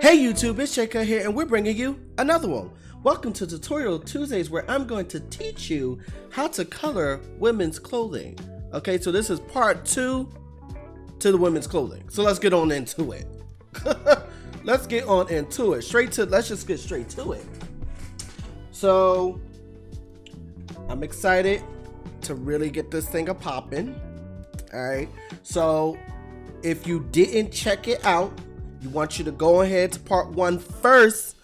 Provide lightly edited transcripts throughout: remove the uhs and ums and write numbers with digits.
Hey YouTube, it's Cutt here and we're bringing you another one. Welcome to Tutorial Tuesdays where I'm going to teach you how to color women's clothing. Okay, so this is part 2 to the women's clothing. So let's get on into it. Let's get on into it. Let's just get straight to it. So I'm excited to really get this thing a popping. All right, so if you didn't check it out, I want you to go ahead to part 1 first.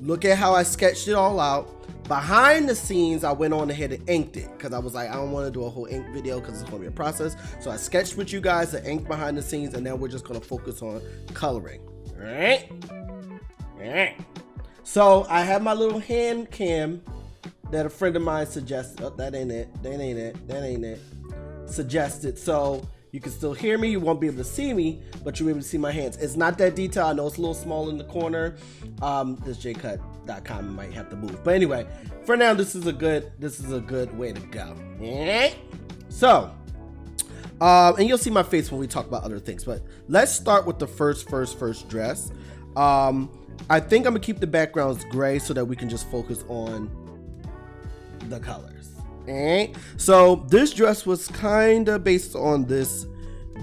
Look at how I sketched it all out. Behind the scenes, I went on ahead and inked it because I was like, I don't want to do a whole ink video because it's going to be a process. So I sketched with you guys the ink behind the scenes, and now we're just going to focus on coloring. All right. So I have my little hand cam that a friend of mine suggested. Oh, that ain't it. Suggested. So you can still hear me. You won't be able to see me, but you'll be able to see my hands. It's not that detailed. I know it's a little small in the corner. This jcutt.com might have to move. But anyway, for now, this is a good way to go. So, and you'll see my face when we talk about other things. But let's start with the first dress. I think I'm gonna keep the backgrounds gray so that we can just focus on the colors. So this dress was kind of based on this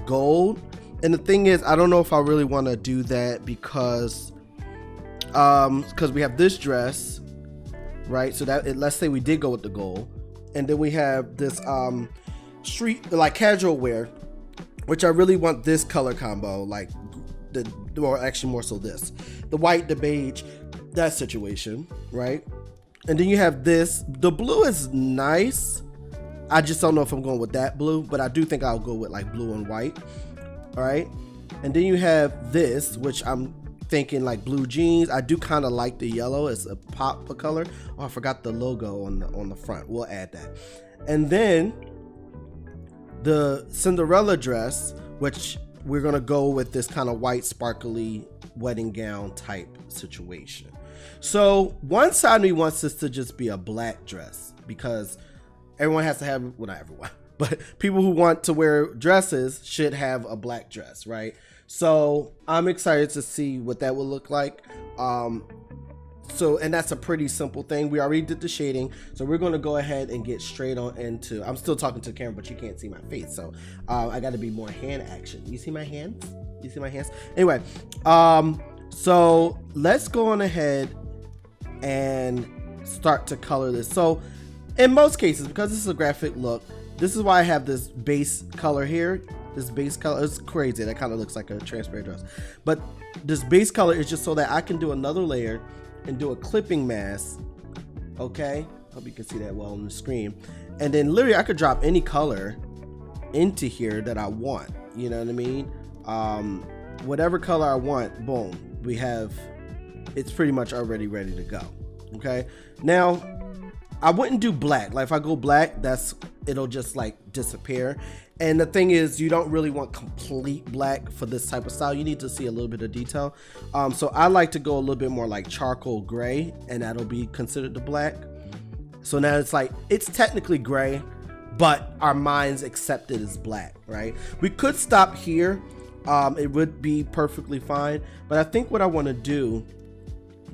gold, and the thing is, I don't know if I really want to do that because we have this dress, right? So that let's say we did go with the gold, and then we have this street like casual wear, which I really want this color combo, like or actually more so this, the white, the beige, that situation, right? And then you have this. The blue is nice. I just don't know if I'm going with that blue, but I do think I'll go with like blue and white. All right. And then you have this, which I'm thinking like blue jeans. I do kind of like the yellow. It's a pop of color. Oh, I forgot the logo on the front. We'll add that. And then the Cinderella dress, which we're going to go with this kind of white sparkly wedding gown type situation. So one side of me wants this to just be a black dress because everyone has to have, well, not everyone, but people who want to wear dresses should have a black dress, right? So I'm excited to see what that will look like. And that's a pretty simple thing. We already did the shading, so we're going to go ahead and get straight on into, I'm still talking to the camera, but you can't see my face. So I got to be more hand action. You see my hands? You see my hands? Anyway, so let's go on ahead and start to color this. So in most cases, because this is a graphic look, this is why I have this base color here. This base color is crazy. That kind of looks like a transparent dress, but this base color is just so that I can do another layer and do a clipping mask. Okay, hope you can see that well on the screen. And then literally I could drop any color into here that I want, you know what I mean? Whatever color I want, boom, we have, it's pretty much already ready to go. Okay, now I wouldn't do black. Like if I go black, it'll just like disappear. And the thing is, you don't really want complete black for this type of style. You need to see a little bit of detail. So I like to go a little bit more like charcoal gray, and that'll be considered the black. So now it's like, it's technically gray, but our minds accept it as black, right? We could stop here. It would be perfectly fine. But I think what I want to do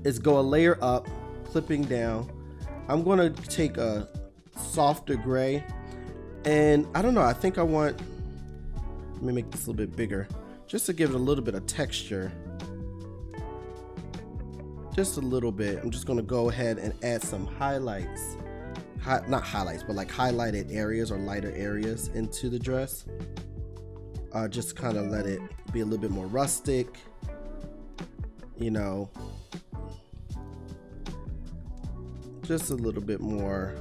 is go a layer up, clipping down. I'm going to take a softer gray, and I don't know, I think I want, let me make this a little bit bigger just to give it a little bit of texture, just a little bit. I'm just going to go ahead and add some highlights, not highlights, but like highlighted areas or lighter areas into the dress. Just kind of let it be a little bit more rustic, you know, just a little bit more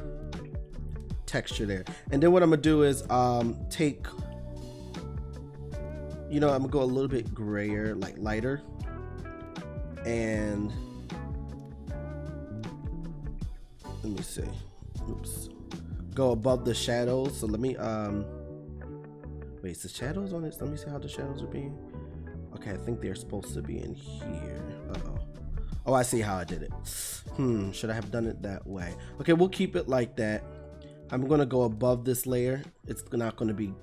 texture there. And then what I'm gonna do is take, you know, I'm gonna go a little bit grayer, like lighter, and let me see, oops, go above the shadows. So let me wait, is the shadows on this? Let me see how the shadows are being. Okay, I think they're supposed to be in here. Oh, I see how I did it. Should I have done it that way? Okay, we'll keep it like that. I'm gonna go above this layer. It's not gonna be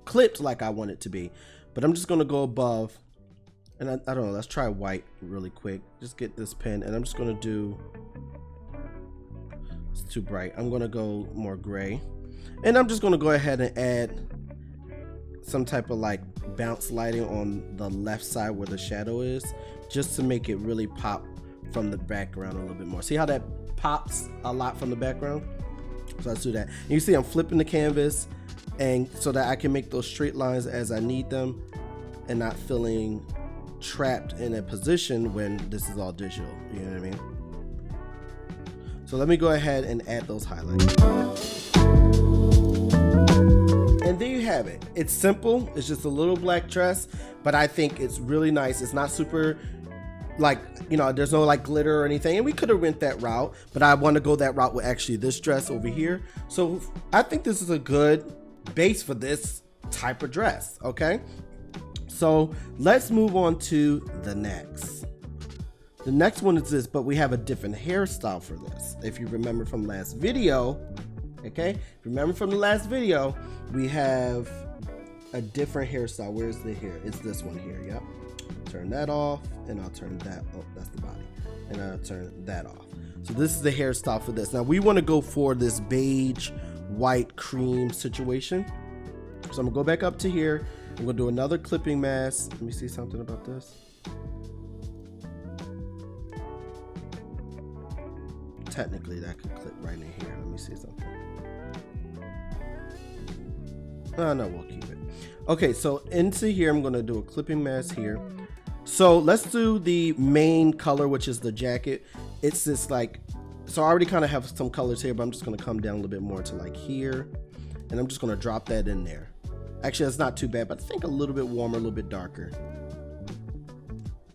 clipped like I want it to be, but I'm just gonna go above And I don't know, let's try white really quick. Just get this pen, and I'm just gonna do, it's too bright. I'm gonna go more gray. And I'm just gonna go ahead and add some type of like bounce lighting on the left side where the shadow is, just to make it really pop from the background a little bit more. See how that pops a lot from the background? So let's do that. And you see I'm flipping the canvas, and so that I can make those straight lines as I need them and not feeling trapped in a position when this is all digital. You know what I mean? So let me go ahead and add those highlights. And there you have it. It's simple. It's just a little black dress, but I think it's really nice. It's not super, like, you know, there's no like glitter or anything, and we could have went that route, but I want to go that route with actually this dress over here. So I think this is a good base for this type of dress. Okay, so let's move on to the next. The next one is this, but we have a different hairstyle for this. If you remember from last video, okay, if you remember from the last video, we have a different hairstyle. Where's the hair? It's this one here. Yep. Turn that off, and I'll turn that, oh, that's the body, and I'll turn that off. So this is the hairstyle for this. Now we want to go for this beige white cream situation. So I'm gonna go back up to here. I'm gonna do another clipping mask. Let me see something about this. Technically that could clip right in here. Let me see something. No, we'll keep it. Okay, so into here I'm gonna do a clipping mask here. So let's do the main color, which is the jacket. It's this like, so I already kind of have some colors here, but I'm just gonna come down a little bit more to like here, and I'm just gonna drop that in there. Actually, that's not too bad, but I think a little bit warmer, a little bit darker.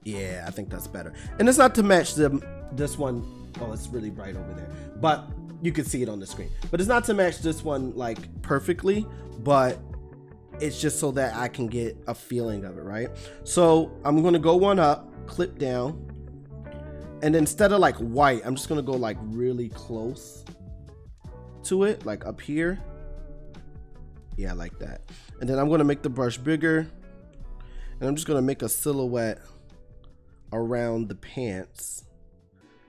Yeah, I think that's better. And it's not to match this one. Oh, it's really bright over there, but you can see it on the screen. But it's not to match this one like perfectly, but it's just so that I can get a feeling of it, right? So I'm gonna go one up, clip down, and instead of like white, I'm just gonna go like really close to it, like up here. Yeah, like that. And then I'm gonna make the brush bigger, and I'm just gonna make a silhouette around the pants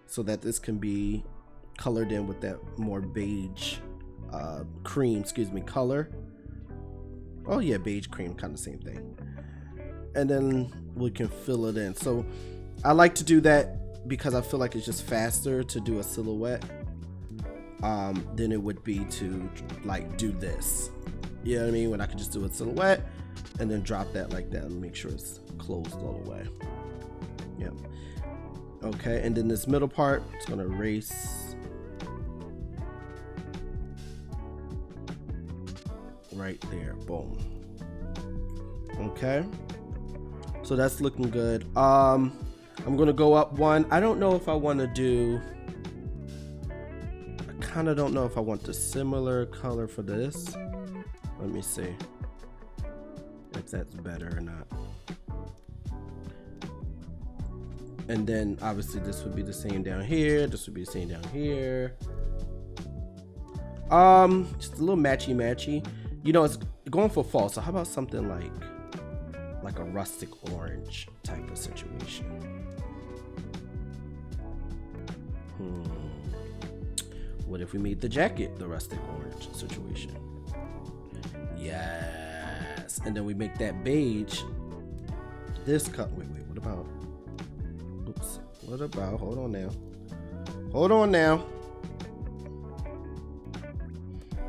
so that this can be colored in with that more beige cream, color. Oh yeah, beige cream, kind of same thing. And then we can fill it in. So I like to do that because I feel like it's just faster to do a silhouette than it would be to like do this. You know what I mean? When I can just do a silhouette and then drop that like that and make sure it's closed all the way. Yep. Okay, and then this middle part, it's gonna erase right there. Boom. Okay, so that's looking good. I'm gonna go up one. I don't know if I want to do, I kind of don't know if I want the similar color for this. Let me see if that's better or not. And then obviously this would be the same down here, this would be the same down here. Just a little matchy. You know, it's going for fall, so how about something like a rustic orange type of situation? What if we made the jacket the rustic orange situation? Yes. And then we make that beige this cut. Wait, what about, oops, what about, hold on now,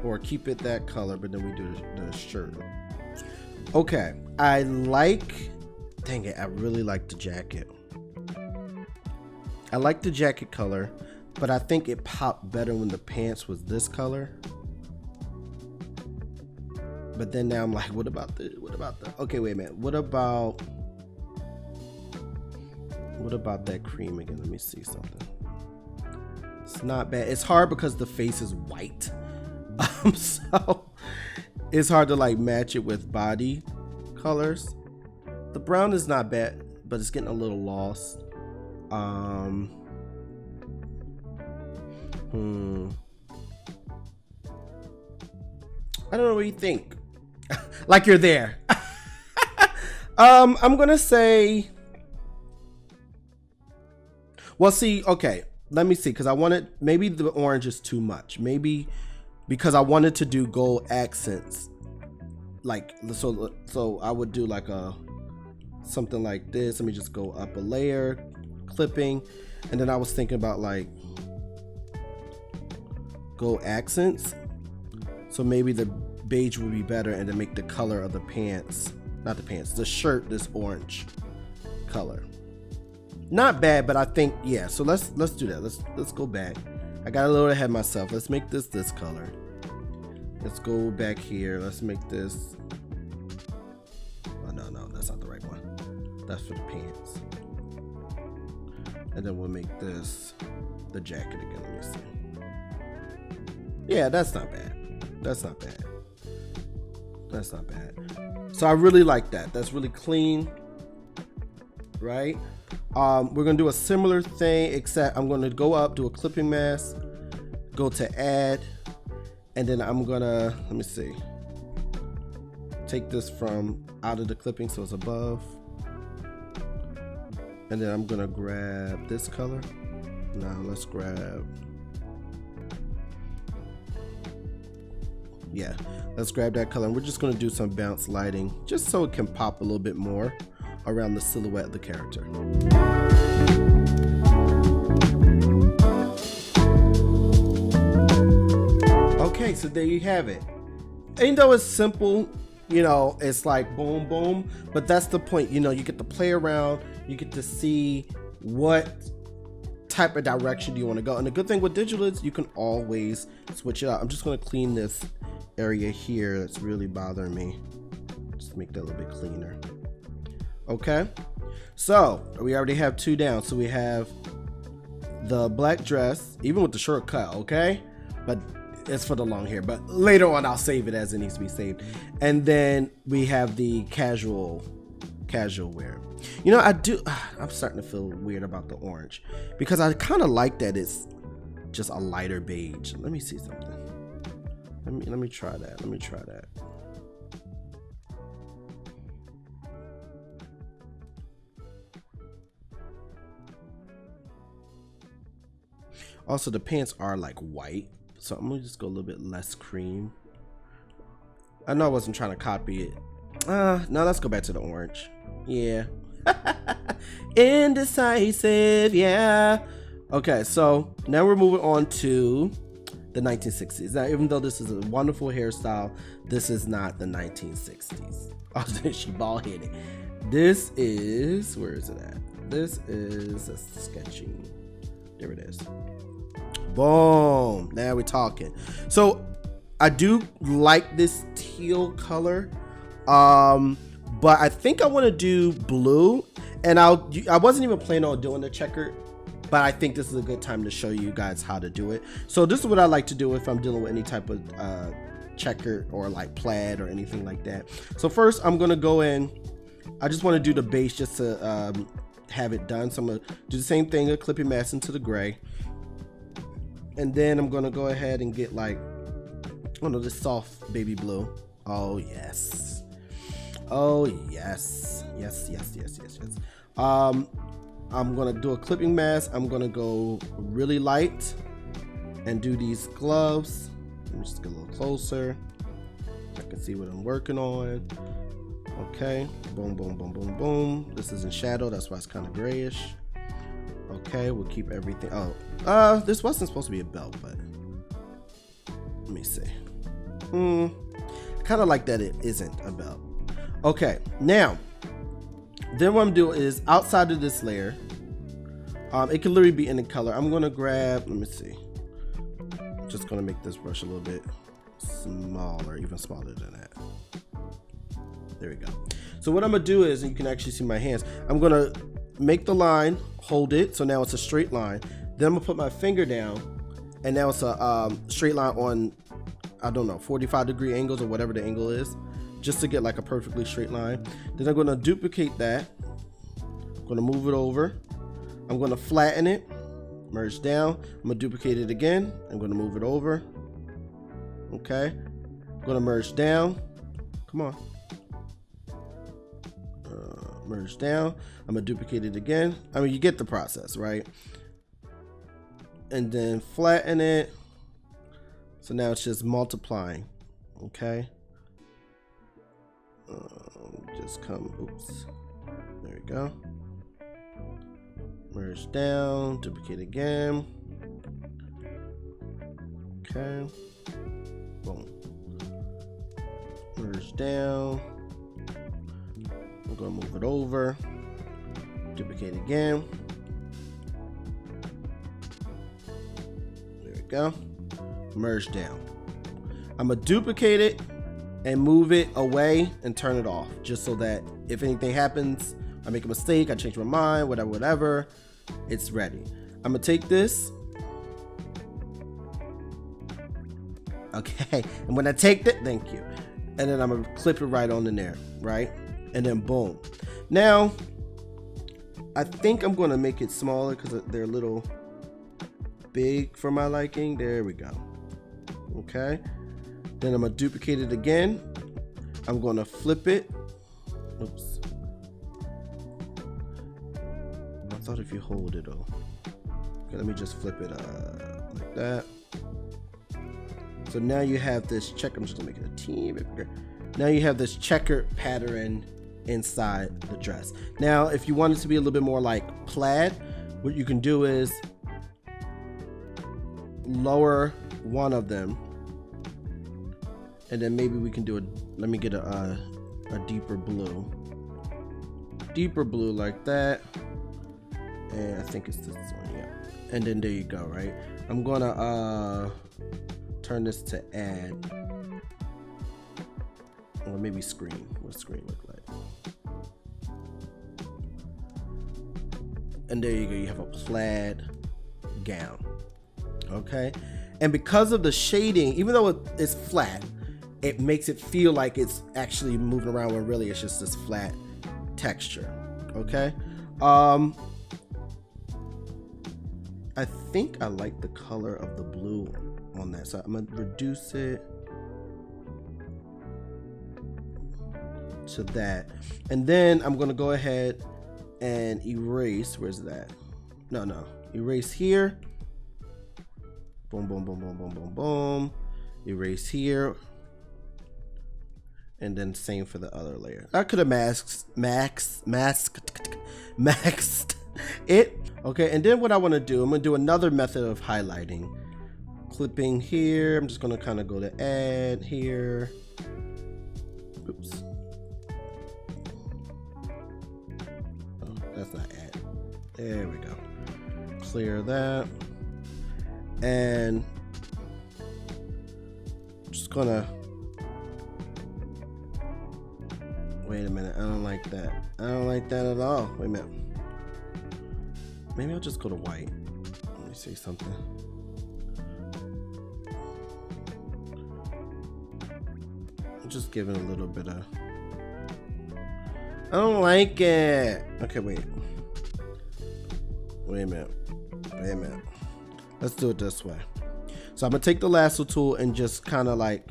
or keep it that color, but then we do the shirt. Okay, I like, dang it, I really like the jacket. I like the jacket color, but I think it popped better when the pants was this color. But then now I'm like, what about the, okay, wait a minute. What about that cream again? Let me see something. It's not bad. It's hard because the face is white. So it's hard to like match it with body colors. The brown is not bad, but it's getting a little lost. I don't know what you think. Like you're there. I'm gonna say Well, see, okay, let me see, because I wanted, maybe the orange is too much. Maybe because I wanted to do gold accents. Like, so I would do like something like this. Let me just go up a layer, clipping, and then I was thinking about like gold accents. So maybe the beige would be better, and then make the color of the pants, not the pants, the shirt, this orange color. Not bad, but I think, yeah, so let's do that. Let's go back. I got a little ahead of myself. Let's make this color. Let's go back here. Let's make this. Oh, no, that's not the right one. That's for the pants. And then we'll make this the jacket again. Let me see. Yeah, that's not bad. That's not bad. That's not bad. So I really like that. That's really clean, right? We're gonna do a similar thing, except I'm gonna go up, do a clipping mask, go to add, and then I'm gonna, let me see, take this from out of the clipping so it's above, and then I'm gonna grab this color. Now let's grab, yeah, let's grab that color, and we're just gonna do some bounce lighting just so it can pop a little bit more around the silhouette of the character. Okay, so there you have it. Even though it's simple, you know, it's like boom, boom, but that's the point. You know, you get to play around, you get to see what type of direction you want to go. And the good thing with digital is you can always switch it out. I'm just going to clean this area here that's really bothering me. Just make that a little bit cleaner. Okay, so we already have two down. So we have the black dress, even with the short cut, okay, but it's for the long hair, but later on I'll save it as it needs to be saved. And then we have the casual wear. You know, I'm starting to feel weird about the orange because I kind of like that it's just a lighter beige. Let me see something. Let me try that. Let me try that. Also, the pants are like white, so I'm gonna just go a little bit less cream. I know I wasn't trying to copy it. No, let's go back to the orange. Yeah. Indecisive, yeah. Okay, so now we're moving on to the 1960s. Now, even though this is a wonderful hairstyle, this is not the 1960s. Oh, she bald-headed. This is, where is it at? This is a sketching. There it is. Boom, now we're talking. So I do like this teal color, but I think I want to do blue, and I wasn't even planning on doing the checkered, but I think this is a good time to show you guys how to do it. So this is what I like to do if I'm dealing with any type of checkered or like plaid or anything like that. So first I'm gonna go in, I just want to do the base just to have it done. So I'm gonna do the same thing, a clipping mask into the gray. And then I'm gonna go ahead and get like, oh no, this soft baby blue. Oh yes. Oh yes. Yes. I'm gonna do a clipping mask. I'm gonna go really light and do these gloves. Let me just get a little closer. I can see what I'm working on. Okay. Boom, boom, boom, boom, boom. This is in shadow, that's why it's kind of grayish. Okay, we'll keep everything. Oh, this wasn't supposed to be a belt, but let me see. Kind of like that it isn't a belt. Okay, now then what I'm doing is outside of this layer, it can literally be any color. I'm gonna grab, let me see, I'm just gonna make this brush a little bit smaller, even smaller than that. There we go. So what I'm gonna do is, and you can actually see my hands, I'm gonna make the line, hold it, so now it's a straight line. Then I'm gonna put my finger down, and now it's a straight line on, I don't know, 45-degree angles or whatever the angle is, just to get like a perfectly straight line. Then I'm gonna duplicate that. I'm gonna move it over. I'm gonna flatten it, merge down. I'm gonna duplicate it again. I'm gonna move it over. Okay. I'm gonna merge down. Come on. Merge down. I'm gonna duplicate it again. I mean, you get the process, right? and then flatten it. So now it's just multiplying. Okay. Just come, oops. There we go. Merge down, duplicate again. Okay. Boom. Merge down. I'm gonna move it over. Duplicate again. There we go. Merge down. I'm gonna duplicate it and move it away and turn it off, just so that if anything happens, I make a mistake, I change my mind, whatever, it's ready. I'm gonna take this. Okay, and when I take that, thank you. And then I'm gonna clip it right on in there, right? And then boom. Now, I think I'm gonna make it smaller because they're a little big for my liking. There we go. Okay. Then I'm gonna duplicate it again. I'm gonna flip it. Oops. I thought if you hold it, oh. Okay, let me just flip it like that. So now you have this check. I'm just gonna make it a teeny bit bigger. Now you have this checkered pattern inside the dress. Now, if you want it to be a little bit more like plaid, what you can do is lower one of them, and then maybe we can do a, let me get a deeper blue like that, and I think it's this one, yeah. And then there you go, right? I'm gonna turn this to add, or maybe screen. What does screen look like? And there you go, you have a plaid gown. Okay, and because of the shading, even though it's flat, it makes it feel like it's actually moving around when really it's just this flat texture. Okay. I think I like the color of the blue on that, so I'm gonna reduce it to that, and then I'm gonna go ahead and erase. Where's that? No, erase here. Boom, boom, boom, boom, boom, boom, boom. Erase here. And then same for the other layer. I could have maxed it. Okay, and then what I want to do, I'm going to do another method of highlighting. Clipping here. I'm just going to kind of go to add here. Oops. Oh, that's not add. There we go. Clear that. And I'm just gonna, wait a minute, I don't like that. I don't like that at all. Wait a minute. Maybe I'll just go to white. Let me see something. I'm just giving a little bit of, I don't like it. Okay, wait a minute. Let's do it this way. So I'm gonna take the lasso tool and just kind of like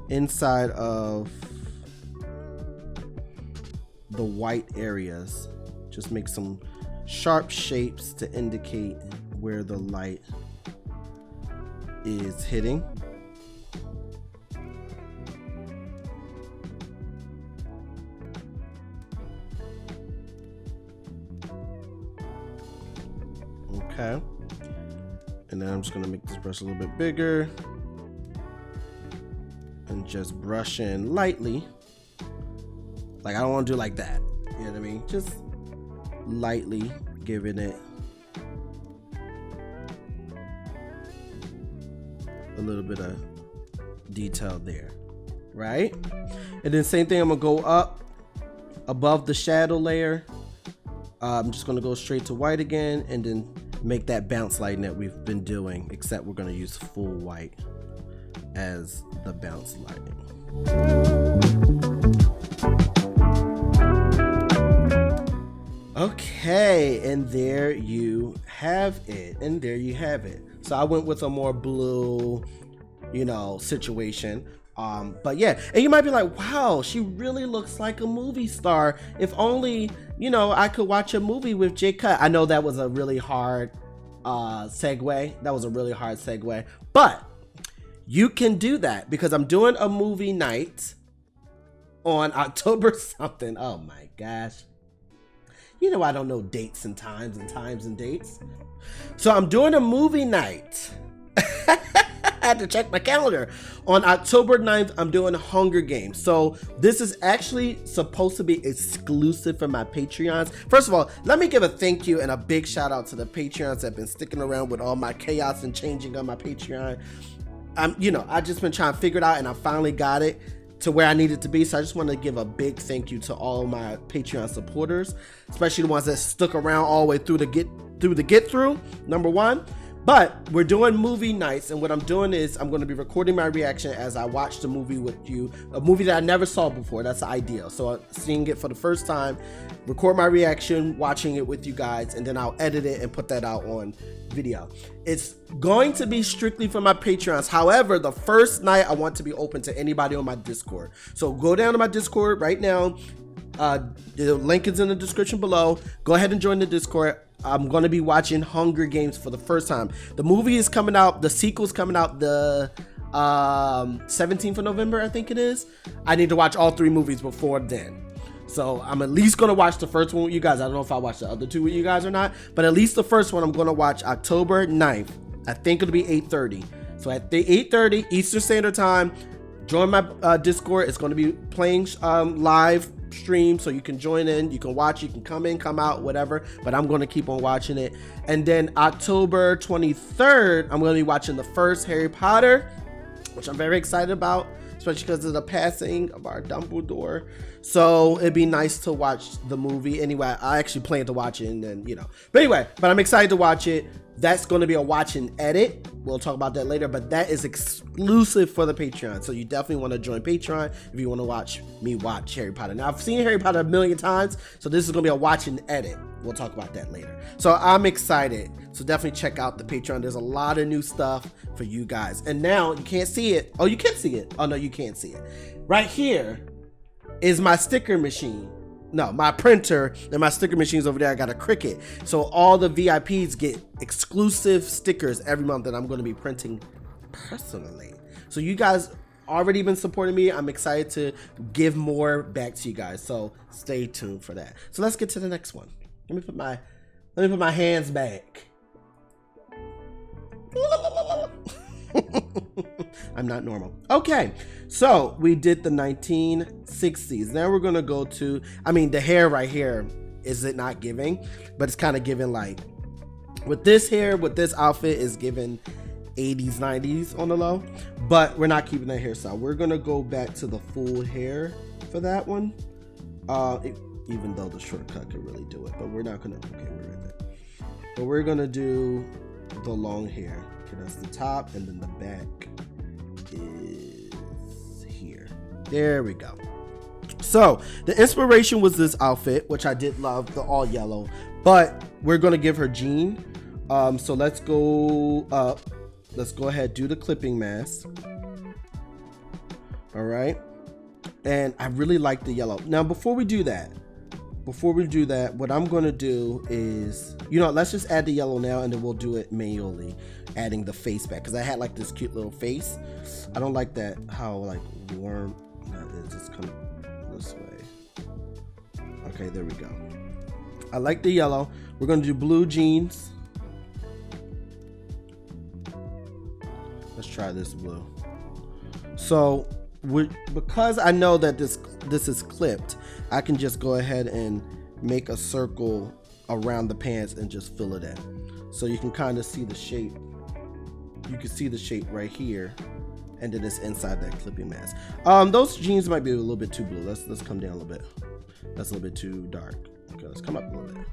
inside of the white areas, just make some sharp shapes to indicate where the light is hitting. Okay. And then I'm just gonna make this brush a little bit bigger and just brush in lightly. Like, I don't want to do like that. You know what I mean? Just lightly giving it a little bit of detail there, right? And then same thing, I'm gonna go up above the shadow layer. I'm just gonna go straight to white again and then make that bounce lighting that we've been doing, except we're gonna use full white as the bounce lighting. Okay, and there you have it. So I went with a more blue, situation. But yeah, and you might be like, wow, she really looks like a movie star. If only, I could watch a movie with Cutt. I know that was a really hard segue. That was a really hard segue, but you can do that because I'm doing a movie night on October something. Oh my gosh. You know I don't know dates and times and dates. So I'm doing a movie night. I had to check my calendar. On October 9th, I'm doing Hunger Games. So this is actually supposed to be exclusive for my Patreons. First of all, let me give a thank you and a big shout out to the Patreons that have been sticking around with all my chaos and changing on my Patreon. I just been trying to figure it out and I finally got it to where I need it to be. So I just want to give a big thank you to all my Patreon supporters, especially the ones that stuck around all the way through the get through, number one. But we're doing movie nights, and what I'm doing is I'm going to be recording my reaction as I watch the movie with you, a movie that I never saw before. That's the idea. So seeing it for the first time, record my reaction, watching it with you guys, and then I'll edit it and put that out on video. It's going to be strictly for my Patreons. However, the first night I want to be open to anybody on my Discord. So go down to my Discord right now. The link is in the description below. Go ahead and join the Discord. I'm going to be watching Hunger Games for the first time. The movie is coming out. The sequel's coming out the 17th of November, I think it is. I need to watch all 3 movies before then. So I'm at least going to watch the first one with you guys. I don't know if I'll watch the other 2 with you guys or not. But at least the first one I'm going to watch October 9th. I think it'll be 8:30. So at the 8:30 Eastern Standard Time, join my Discord. It's going to be playing live stream, so you can join in, you can watch, you can come in, come out, whatever, but I'm going to keep on watching it. And then October 23rd, I'm going to be watching the first Harry Potter, which I'm very excited about, especially because of the passing of our Dumbledore. So it'd be nice to watch the movie. Anyway, I actually plan to watch it, and then, but I'm excited to watch it. That's going to be a watch and edit. We'll talk about that later, but that is exclusive for the Patreon. So you definitely want to join Patreon if you want to watch me watch Harry Potter. Now, I've seen Harry Potter a million times, so this is going to be a watch and edit. We'll talk about that later. So I'm excited. So definitely check out the Patreon. There's a lot of new stuff for you guys. And now you can't see it. Oh, you can see it. Oh, no, you can't see it. Right here is my sticker machine. No, my printer and my sticker machines over there. I got a Cricut. So all the VIPs get exclusive stickers every month that I'm going to be printing personally. So you guys already been supporting me. I'm excited to give more back to you guys. So stay tuned for that. So let's get to the next one. Let me put my hands back. I'm not normal. Okay, so we did the 1960s. Now we're gonna go to, the hair right here, is it not giving? But it's kind of giving like, with this hair, with this outfit is giving 80s, 90s on the low. But we're not keeping that hairstyle. We're gonna go back to the full hair for that one. Even though the shortcut could really do it, but we're not gonna, okay, we're right there. But we're gonna do the long hair. Okay, that's the top, and then the back is here. There we go. So the inspiration was this outfit, which I did love, the all yellow, but we're gonna give her jean. So let's go up. Let's go ahead, do the clipping mask. All right. And I really like the yellow. Now, before we do that, what I'm going to do is, let's just add the yellow now, and then we'll do it manually, adding the face back, because I had like this cute little face. I don't like that, how like warm that is. It's coming this way. Okay, there we go. I like the yellow. We're going to do blue jeans. Let's try this blue. So because I know that this is clipped, I can just go ahead and make a circle around the pants and just fill it in. So you can kind of see the shape. You can see the shape right here, and then it's inside that clipping mask. Those jeans might be a little bit too blue. Let's come down a little bit. That's a little bit too dark. Okay, let's come up a little bit.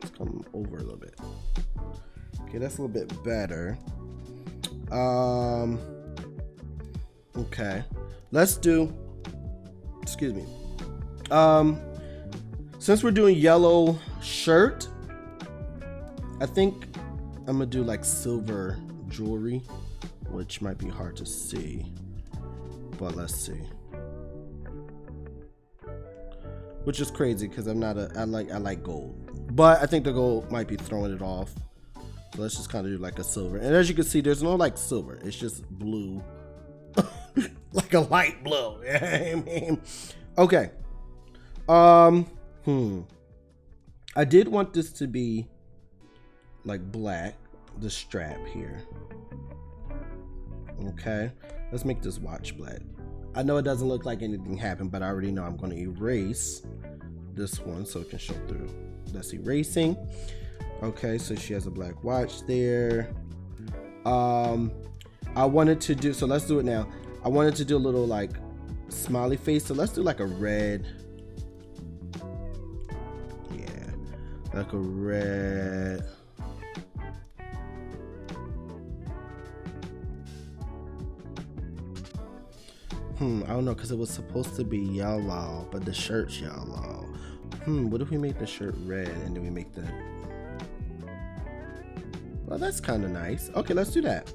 Let's come over a little bit. Okay, that's a little bit better. Okay, let's do, excuse me. Since we're doing yellow shirt, I think I'm gonna do like silver jewelry, which might be hard to see, but let's see. Which is crazy because I'm not I like gold. but I think the gold might be throwing it off. So let's just kind of do like a silver. And as you can see, there's no like silver. It's just blue. Like a light blue. Okay. I did want this to be like black, the strap here. Okay. Let's make this watch black. I know it doesn't look like anything happened, but I already know I'm going to erase this one so it can show through. That's erasing. Okay, so she has a black watch there. I wanted to do, so let's do it now. I wanted to do a little like smiley face, so let's do like a red. Yeah, like a red. I don't know, because it was supposed to be yellow, but the shirt's yellow. What if we make the shirt red and then we make the... Well, that's kind of nice. Okay, let's do that.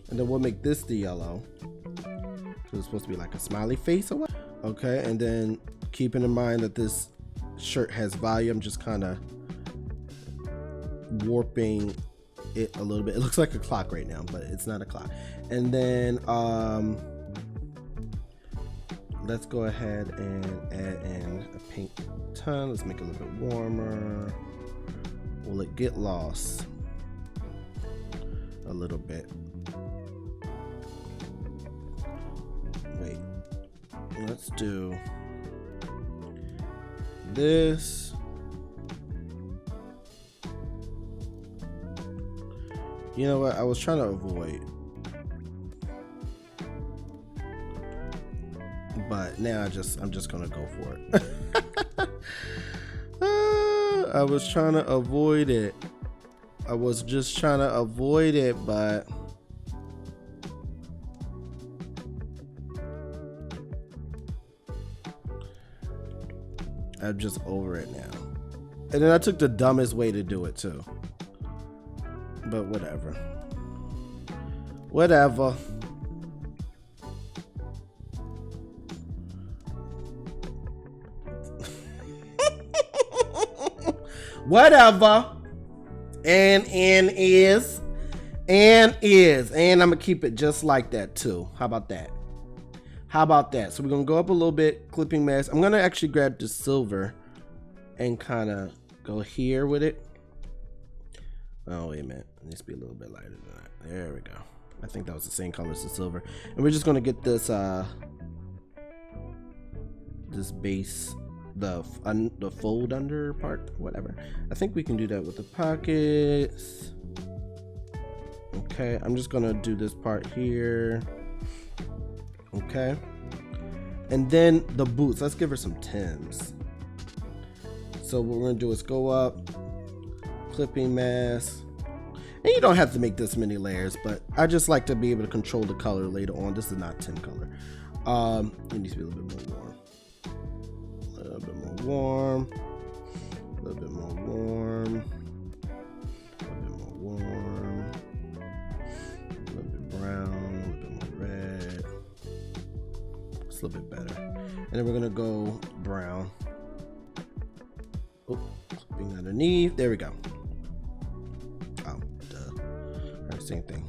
And then we'll make this the yellow. So it's supposed to be like a smiley face or what? Okay, and then keeping in mind that this shirt has volume, just kind of warping it a little bit. It looks like a clock right now, but it's not a clock. And then let's go ahead and add in a pink tone. Let's make it a little bit warmer. Will it get lost a little bit? Wait, let's do this. You know what? I was trying to avoid, but now I'm just gonna go for it. I was trying to avoid it. I was just trying to avoid it, but I'm just over it now. And then I took the dumbest way to do it too. But whatever. Whatever. Whatever. And is. And I'm gonna keep it just like that too. How about that? How about that? So we're gonna go up a little bit, clipping mask. I'm gonna actually grab the silver and kind of go here with it. Oh, wait a minute. It needs to be a little bit lighter than that. There we go. I think that was the same color as the silver. And we're just gonna get this this base, the fold under part, whatever. I think we can do that with the pockets. Okay, I'm just gonna do this part here. Okay, and then the boots. Let's give her some Tims. So what we're gonna do is go up, clipping mask, and you don't have to make this many layers, but I just like to be able to control the color later on. This is not Tim color. It needs to be a little bit more warm. A little bit more warm. A little bit more warm. A little bit more warm. A little bit brown. A little bit more red. It's a little bit better. And then we're gonna go brown. Oh, clipping underneath. There we go. Oh, duh. All right, same thing.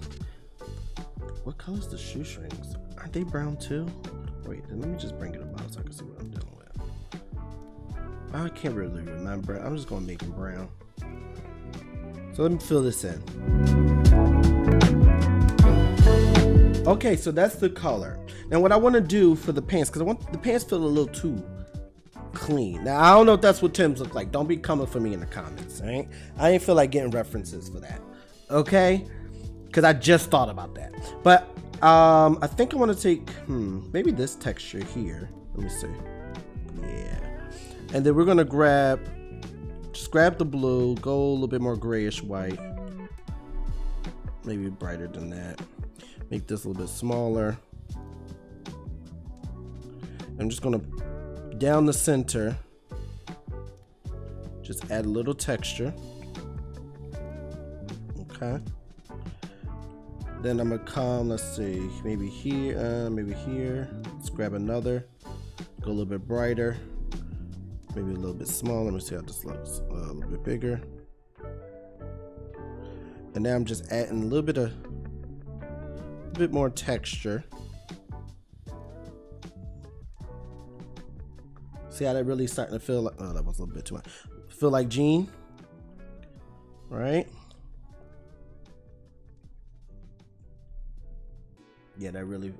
What color's the shoestrings? Aren't they brown too? Wait, then let me just bring it about so I can see what I'm dealing with. I can't really remember. I'm just gonna make them brown. So let me fill this in. Okay, so that's the color. Now what I want to do for the pants, because I want the pants feel a little too clean. Now I don't know if that's what Tim's look like. Don't be coming for me in the comments, all right? I didn't feel like getting references for that, okay? Because I just thought about that. But I think I want to take maybe this texture here. Let me see. Yeah. And then we're gonna just grab the blue, go a little bit more grayish white, maybe brighter than that. Make this a little bit smaller. I'm just gonna down the center, just add a little texture. Okay. Then I'm gonna come, let's see, maybe here, maybe here. Let's grab another, go a little bit brighter. Maybe a little bit smaller. Let me see how this looks. A little bit bigger. And now I'm just adding a little bit more texture. See how that really starting to feel like, oh, that was a little bit too much. Feel like jean, right? Yeah, that really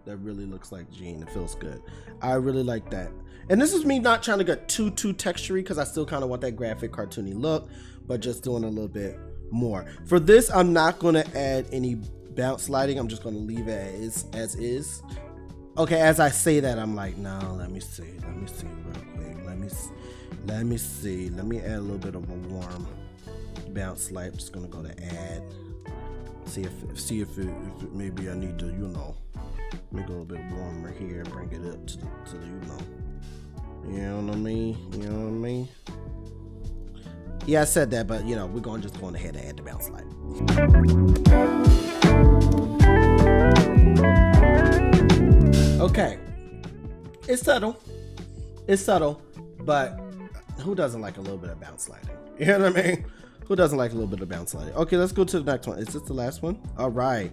looks like jean. It feels good. I really like that. And this is me not trying to get too textury, because I still kind of want that graphic cartoony look, but just doing a little bit more. For this, I'm not going to add any bounce lighting. I'm just going to leave it as is. Okay, as I say that, I'm like, no, let me see real quick. Let me see. Let me add a little bit of a warm bounce light. I'm just going to go to add. See if it maybe I need to, you know, make it a little bit warmer here, bring it up to the you know what I mean? Yeah, I said that, but you know, we're going ahead and add the bounce light. Okay, it's subtle, but who doesn't like a little bit of bounce lighting? You know what I mean? Who doesn't like a little bit of bounce lighting? Okay, let's go to the next one. Is this the last one? All right.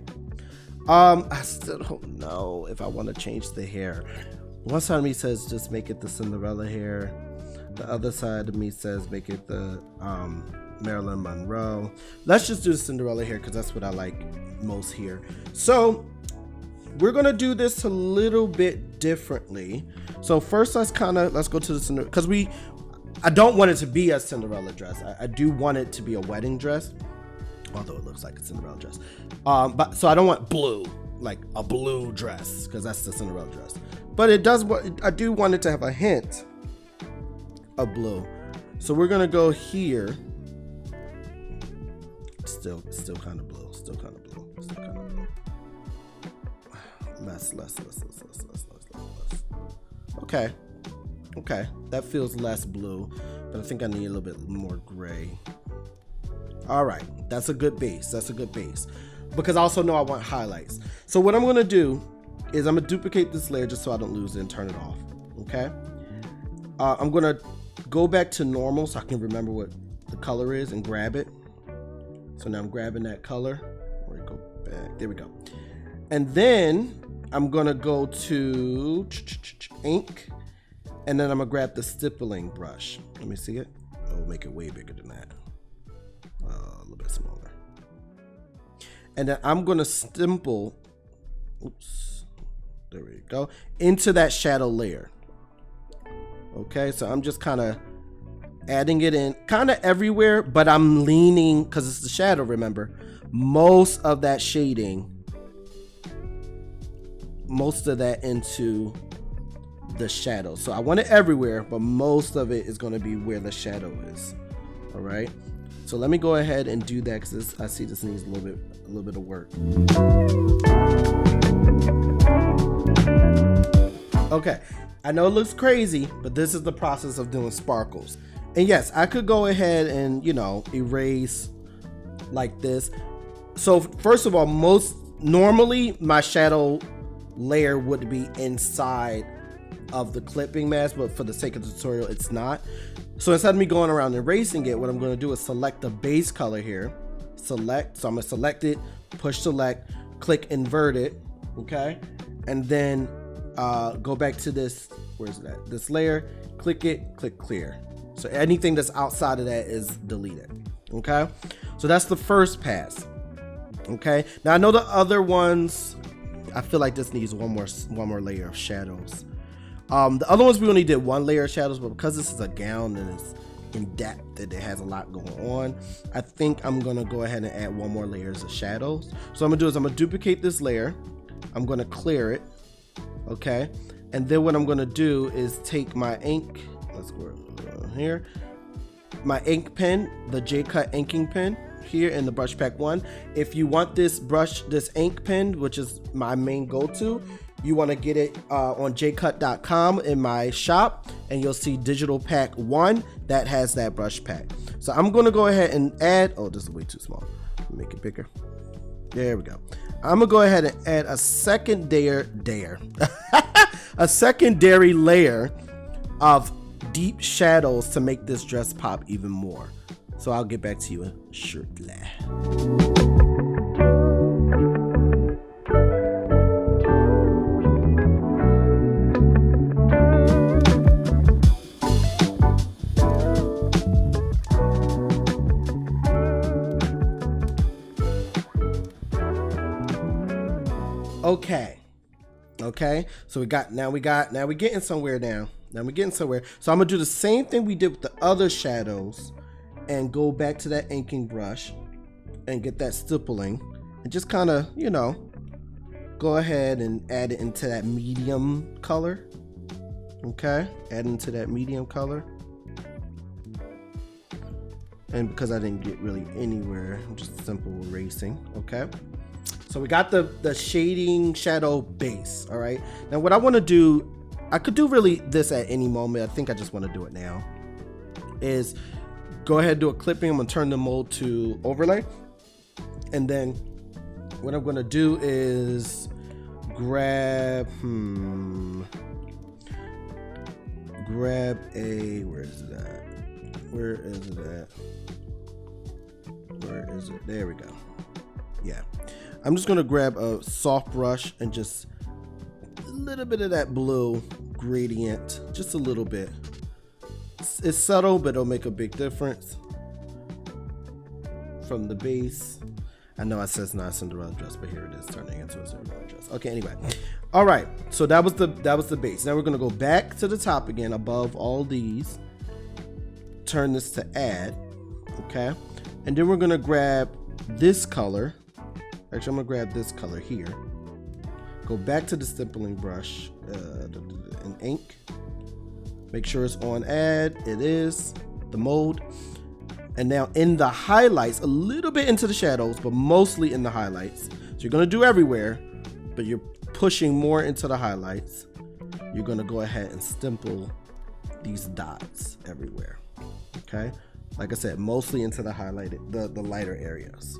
I still don't know if I want to change the hair. One side of me says just make it the Cinderella hair. The other side of me says make it the Marilyn Monroe. Let's just do the Cinderella hair because that's what I like most here. So we're gonna do this a little bit differently. So first, let's go to the Cinderella, because I don't want it to be a Cinderella dress. I do want it to be a wedding dress, although it looks like a Cinderella dress. But so I don't want blue, like a blue dress, because that's the Cinderella dress. But I do want it to have a hint of blue. So we're gonna go here. Still kind of blue. Less. Okay, that feels less blue, but I think I need a little bit more gray. All right, that's a good base. Because I also know I want highlights. So what I'm gonna do is I'm gonna duplicate this layer just so I don't lose it and turn it off, okay? I'm gonna go back to normal so I can remember what the color is and grab it. So now I'm grabbing that color. Go back, there we go. And then I'm gonna go to ink, and then I'm gonna grab the stippling brush. Let me see it. I'll make it way bigger than that. A little bit smaller. And then I'm gonna stipple, oops, there we go, into that shadow layer. Okay, so I'm just kind of adding it in kind of everywhere, but I'm leaning, because it's the shadow, remember, most of that shading, most of that into the shadow. So I want it everywhere, but most of it is going to be where the shadow is. All right, so let me go ahead and do that, because I see this needs a little bit of work. Okay, I know it looks crazy, but this is the process of doing sparkles. And yes, I could go ahead and, you know, erase like this. So first of all, normally my shadow layer would be inside of the clipping mask, but for the sake of the tutorial, it's not. So instead of me going around erasing it, what I'm going to do is select the base color here. Select, so I'm going to select it, push select, click invert it, okay? And then go back to this, where's that? This layer, click it, click clear. So anything that's outside of that is deleted, okay? So that's the first pass, okay? Now I know the other ones, I feel like this needs one more layer of shadows. The other ones we only did one layer of shadows, but because this is a gown and it's in depth and it has a lot going on, I think I'm gonna go ahead and add one more layers of shadows. So I'm gonna duplicate this layer, I'm gonna clear it, okay? And then what I'm gonna do is take my ink, let's go here, my ink pen, the Cutt inking pen here in the brush pack 1. If you want this ink pen, which is my main go-to, you want to get it on jcutt.com in my shop, and you'll see digital pack 1 that has that brush pack. So I'm going to go ahead and add, oh, this is way too small, make it bigger. There we go. I'm gonna go ahead and add a secondary layer of deep shadows to make this dress pop even more. So I'll get back to you shortly. Okay, so we're getting somewhere now. So I'm gonna do the same thing we did with the other shadows and go back to that inking brush and get that stippling and just kind of, you know, go ahead and add it into that medium color. Okay, add into that medium color. And because I didn't get really anywhere, I'm just simple erasing. Okay. So we got the shading shadow base. All right. Now what I want to do, I could do really this at any moment. I think I just want to do it now. Is go ahead and do a clipping. I'm gonna turn the mode to overlay. And then what I'm gonna do is grab a, where is it at? There we go. Yeah. I'm just gonna grab a soft brush and just a little bit of that blue gradient, just a little bit. It's subtle, but it'll make a big difference from the base. I know it says not a Cinderella dress, but here it is turning into a Cinderella dress. Okay, anyway. All right, so that was the base. Now we're gonna go back to the top again above all these. Turn this to add, okay? And then we're gonna grab this color. Actually, I'm gonna grab this color here. Go back to the stippling brush and ink. Make sure it's on add. It is the mode. And now in the highlights, a little bit into the shadows, but mostly in the highlights. So you're gonna do everywhere, but you're pushing more into the highlights. You're gonna go ahead and stipple these dots everywhere. Okay, like I said, mostly into the highlighted, the lighter areas.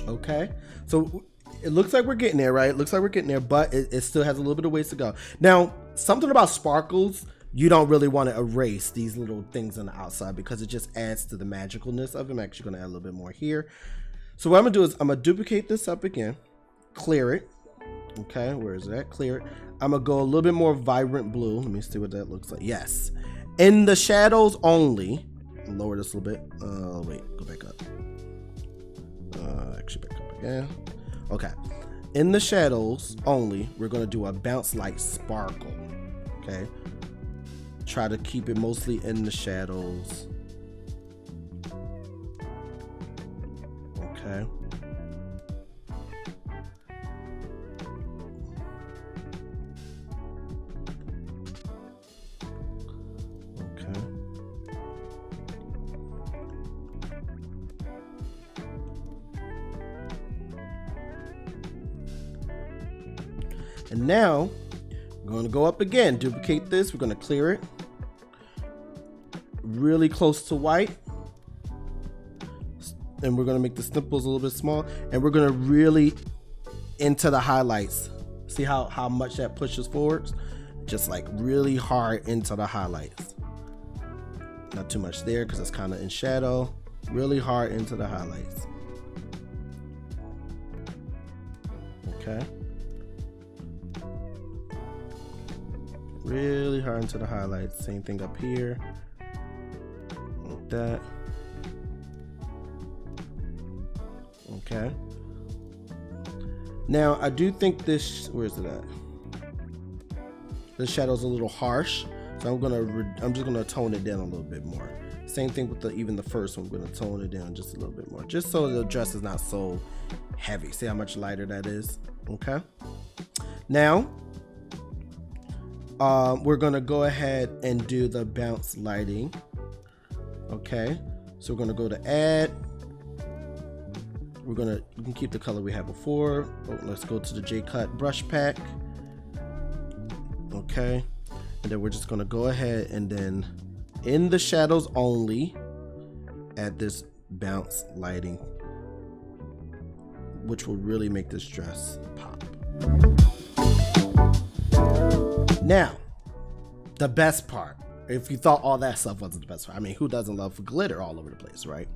Okay, so it looks like we're getting there, right? It looks like we're getting there, but it still has a little bit of ways to go. Now, something about sparkles, you don't really want to erase these little things on the outside because it just adds to the magicalness of them. I'm actually going to add a little bit more here. So what I'm going to do is I'm going to duplicate this up again, clear it. Okay, where is that? Clear it. I'm going to go a little bit more vibrant blue. Let me see what that looks like. Yes. In the shadows only. Lower this a little bit. Wait, go back up. Actually back up again. Okay, in the shadows only, we're going to do a bounce light sparkle. Okay, try to keep it mostly in the shadows. Okay, and now we're going to go up again, duplicate this. We're going to clear it really close to white, and we're going to make the stipples a little bit small, and we're going to really into the highlights. See how much that pushes forwards? Just like really hard into the highlights. Not too much there because it's kind of in shadow. Really hard into the highlights. Okay. Really hard into the highlights. Same thing up here. Like that. Okay. Now I do think this, where is it at? This shadow's a little harsh, so I'm just gonna tone it down a little bit more. Same thing with even the first one. I'm gonna tone it down just a little bit more, just so the dress is not so heavy. See how much lighter that is? Okay. Now we're gonna go ahead and do the bounce lighting. Okay, so we're gonna go to add, we can keep the color we had before. Oh, let's go to the Cutt brush pack. Okay, and then we're just gonna go ahead and then in the shadows only add this bounce lighting, which will really make this dress pop. Now, the best part, if you thought all that stuff wasn't the best part, I mean, who doesn't love glitter all over the place, right?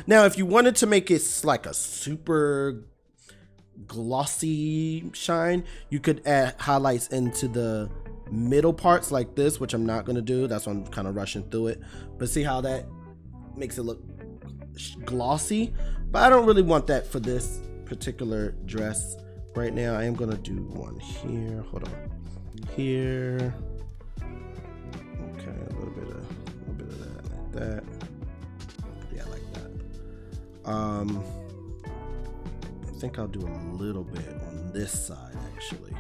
Now, if you wanted to make it like a super glossy shine, you could add highlights into the middle parts like this, which I'm not going to do. That's why I'm kind of rushing through it. But see how that makes it look glossy? But I don't really want that for this particular dress right now. I am going to do one here. Hold on. Here. Okay, a little bit of that, like that. Yeah, like that. I think I'll do a little bit on this side actually,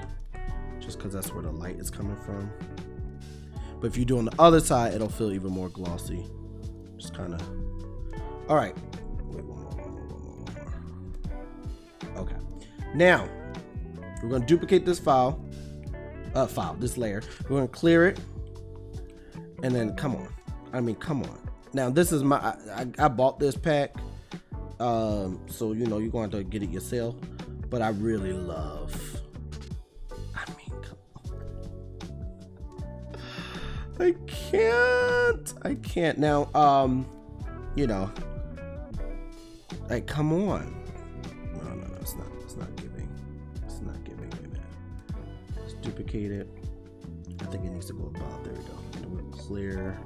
just because that's where the light is coming from. But if you do on the other side, it'll feel even more glossy. Just kind of. All right. Wait, one more. Okay. Now we're going to duplicate this this layer. We're going to clear it, and then come on. Now this is my. I bought this pack. So you know you're going to get it yourself, but I really love, come on. I can't now. You know, like, come on. No, it's not giving. It's not giving. Let's duplicate it. I think it needs to go above. There we go. And we'll clear.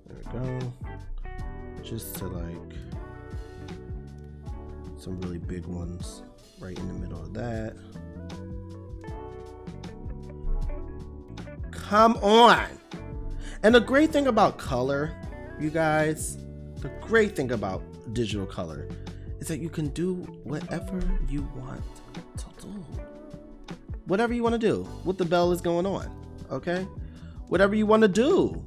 There we go. Just to like some really big ones right in the middle of that. Come on. And the great thing about color, you guys, the great thing about digital color is that you can do whatever you want to do. Whatever you want to do. What the bell is going on, okay? Whatever you want to do.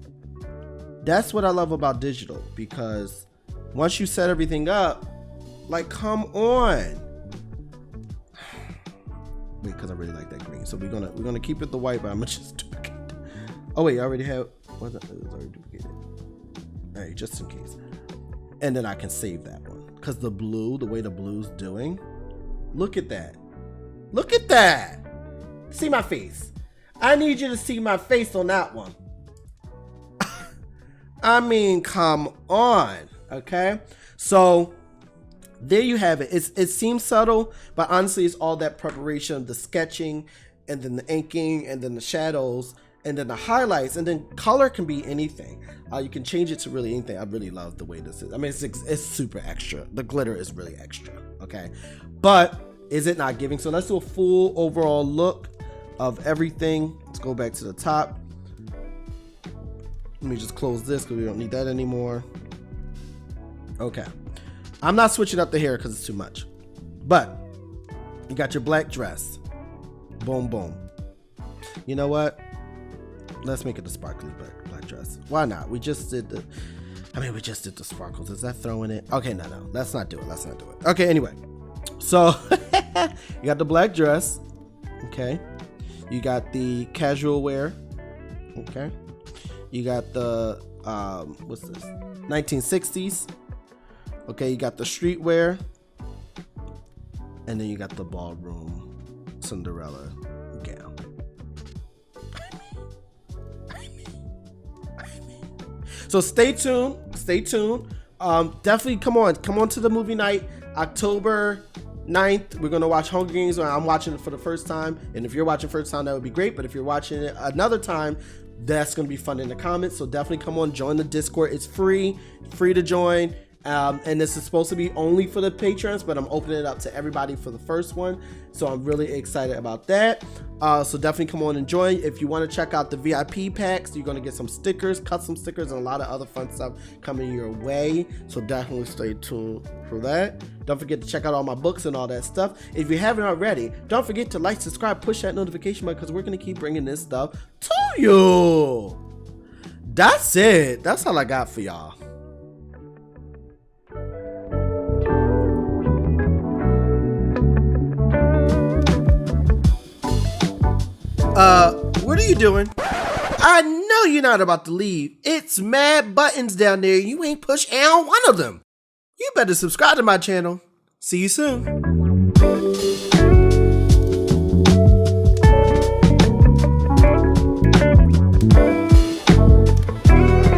That's what I love about digital, because once you set everything up, like, come on. Wait, because I really like that green. So we're gonna keep it the white, but I'm gonna just duplicate. Oh wait, I already have. It was already duplicated. All right, just in case. And then I can save that one, because the blue, the way the blue's doing. Look at that. Look at that. See my face. I need you to see my face on that one. I mean, come on. Okay, so there you have it. It seems subtle, but honestly, it's all that preparation, the sketching, and then the inking, and then the shadows, and then the highlights, and then color can be anything. You can change it to really anything. I really love the way this is. I mean, it's super extra. The glitter is really extra, okay? But is it not giving? So let's do a full overall look of everything. Let's go back to the top. Let me just close this because we don't need that anymore. Okay. I'm not switching up the hair because it's too much. But you got your black dress. Boom, boom. You know what? Let's make it the sparkly black dress. Why not? We just did the sparkles. Is that throwing it? Okay, no. Let's not do it. Okay, anyway. So you got the black dress. Okay. You got the casual wear. Okay. You got the what's this? 1960s. Okay, you got the streetwear, and then you got the ballroom Cinderella gown. I mean. So stay tuned. Definitely come on to the movie night, October 9th. We're gonna watch Hunger Games. I'm watching it for the first time, and if you're watching first time, that would be great. But if you're watching it another time, that's gonna be fun in the comments. So definitely come on, join the Discord. It's free to join. And this is supposed to be only for the patrons, but I'm opening it up to everybody for the first one. So I'm really excited about that. So definitely come on and join. If you want to check out the VIP packs, you're going to get some stickers, custom stickers, and a lot of other fun stuff coming your way. So definitely stay tuned for that. Don't forget to check out all my books and all that stuff. If you haven't already, don't forget to like, subscribe, push that notification button, because we're going to keep bringing this stuff to you. That's it. That's all I got for y'all. What are you doing? I know you're not about to leave. It's mad buttons down there. You ain't push on one of them. You better subscribe to my channel. See you soon.